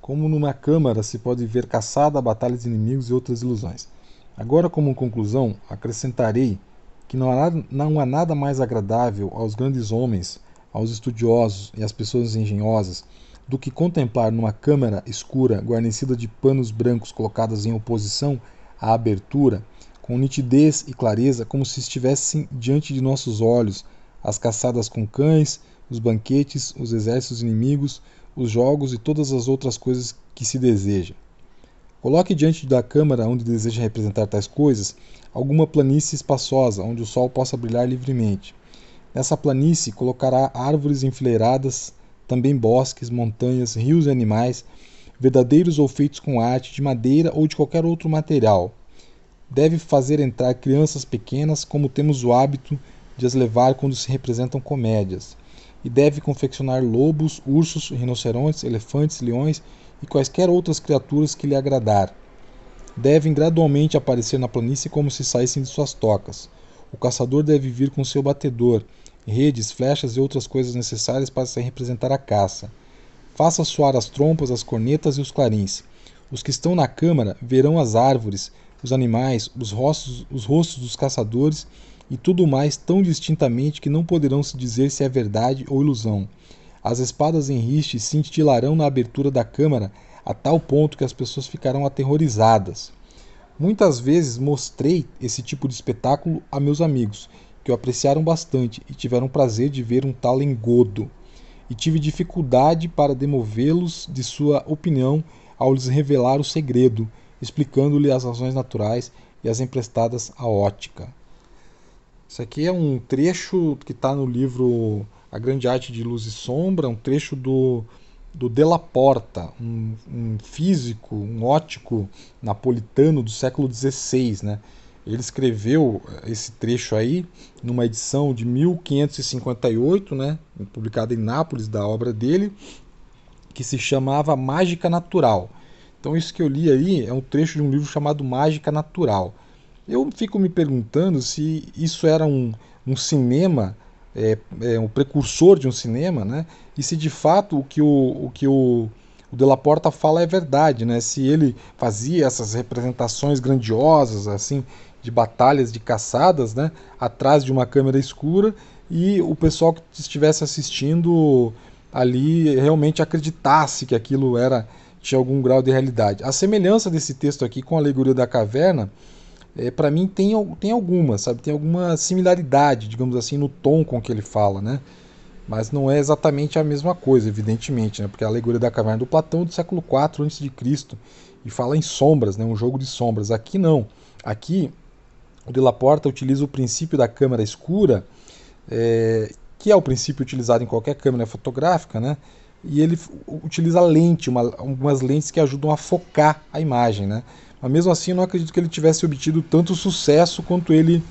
como numa câmara se pode ver caçada, batalhas de inimigos e outras ilusões. Agora, como conclusão, acrescentarei que não há nada mais agradável aos grandes homens, aos estudiosos e às pessoas engenhosas do que contemplar numa câmara escura guarnecida de panos brancos colocados em oposição à abertura, com nitidez e clareza, como se estivessem diante de nossos olhos as caçadas com cães, os banquetes, os exércitos inimigos, os jogos e todas as outras coisas que se deseja. Coloque diante da câmara onde deseja representar tais coisas alguma planície espaçosa onde o sol possa brilhar livremente. Nessa planície colocará árvores enfileiradas, também bosques, montanhas, rios e animais, verdadeiros ou feitos com arte, de madeira ou de qualquer outro material. Deve fazer entrar crianças pequenas, como temos o hábito de as levar quando se representam comédias. E deve confeccionar lobos, ursos, rinocerontes, elefantes, leões e quaisquer outras criaturas que lhe agradar. Devem gradualmente aparecer na planície como se saíssem de suas tocas. O caçador deve vir com seu batedor, redes, flechas e outras coisas necessárias para se representar a caça. Faça soar as trompas, as cornetas e os clarins. Os que estão na câmara verão as árvores, os animais, os rostos dos caçadores e tudo mais tão distintamente que não poderão se dizer se é verdade ou ilusão. As espadas em riste cintilarão na abertura da câmara a tal ponto que as pessoas ficarão aterrorizadas. Muitas vezes mostrei esse tipo de espetáculo a meus amigos, que o apreciaram bastante e tiveram prazer de ver um tal engodo. E tive dificuldade para demovê-los de sua opinião ao lhes revelar o segredo, explicando-lhe as razões naturais e as emprestadas à ótica. Isso aqui é um trecho que está no livro A Grande Arte de Luz e Sombra, um trecho do Della Porta, um físico, um ótico napolitano do século XVI, né? Ele escreveu esse trecho aí numa edição de 1558, né, publicada em Nápoles, da obra dele, que se chamava Mágica Natural. Então isso que eu li aí é um trecho de um livro chamado Mágica Natural. Eu fico me perguntando se isso era um cinema, um precursor de um cinema, né? E se de fato o que o Della Porta fala é verdade, né? Se ele fazia essas representações grandiosas, assim, de batalhas, de caçadas, né? Atrás de uma câmera escura, e o pessoal que estivesse assistindo ali realmente acreditasse que aquilo tinha algum grau de realidade. A semelhança desse texto aqui com a Alegoria da Caverna, para mim tem alguma, sabe? Tem alguma similaridade, digamos assim, no tom com que ele fala, né? Mas não é exatamente a mesma coisa, evidentemente, né? Porque a Alegoria da Caverna do Platão é do século IV a.C. e fala em sombras, né? Um jogo de sombras. Aqui não. Aqui o Della Porta utiliza o princípio da câmara escura, que é o princípio utilizado em qualquer câmera fotográfica, né? E ele utiliza lente, algumas lentes que ajudam a focar a imagem, né? Mas mesmo assim eu não acredito que ele tivesse obtido tanto sucesso quanto ele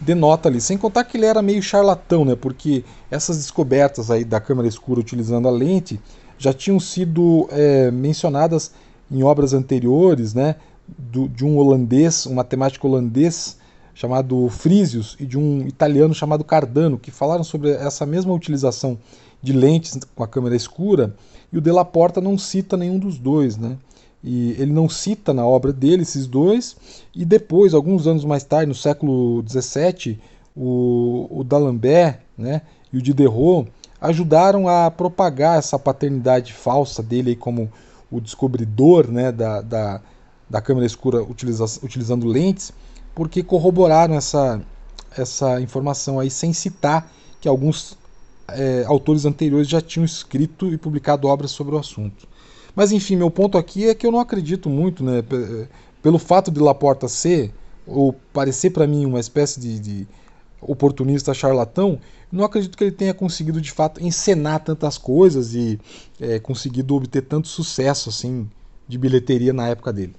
denota ali. Sem contar que ele era meio charlatão, né? Porque essas descobertas aí da câmera escura utilizando a lente já tinham sido mencionadas em obras anteriores, né? De um holandês, um matemático holandês chamado Frisius e de um italiano chamado Cardano, que falaram sobre essa mesma utilização de lentes com a câmera escura, e o Della Porta não cita nenhum dos dois, né? E ele não cita na obra dele esses dois, e depois, alguns anos mais tarde, no século XVII, o D'Alembert, né, e o Diderot ajudaram a propagar essa paternidade falsa dele aí como o descobridor, né, da câmera escura utilizando lentes, porque corroboraram essa informação aí sem citar que alguns autores anteriores já tinham escrito e publicado obras sobre o assunto. Mas enfim, meu ponto aqui é que eu não acredito muito, né, pelo fato de Della Porta ser, ou parecer para mim uma espécie de oportunista charlatão, não acredito que ele tenha conseguido de fato encenar tantas coisas e conseguido obter tanto sucesso assim de bilheteria na época dele.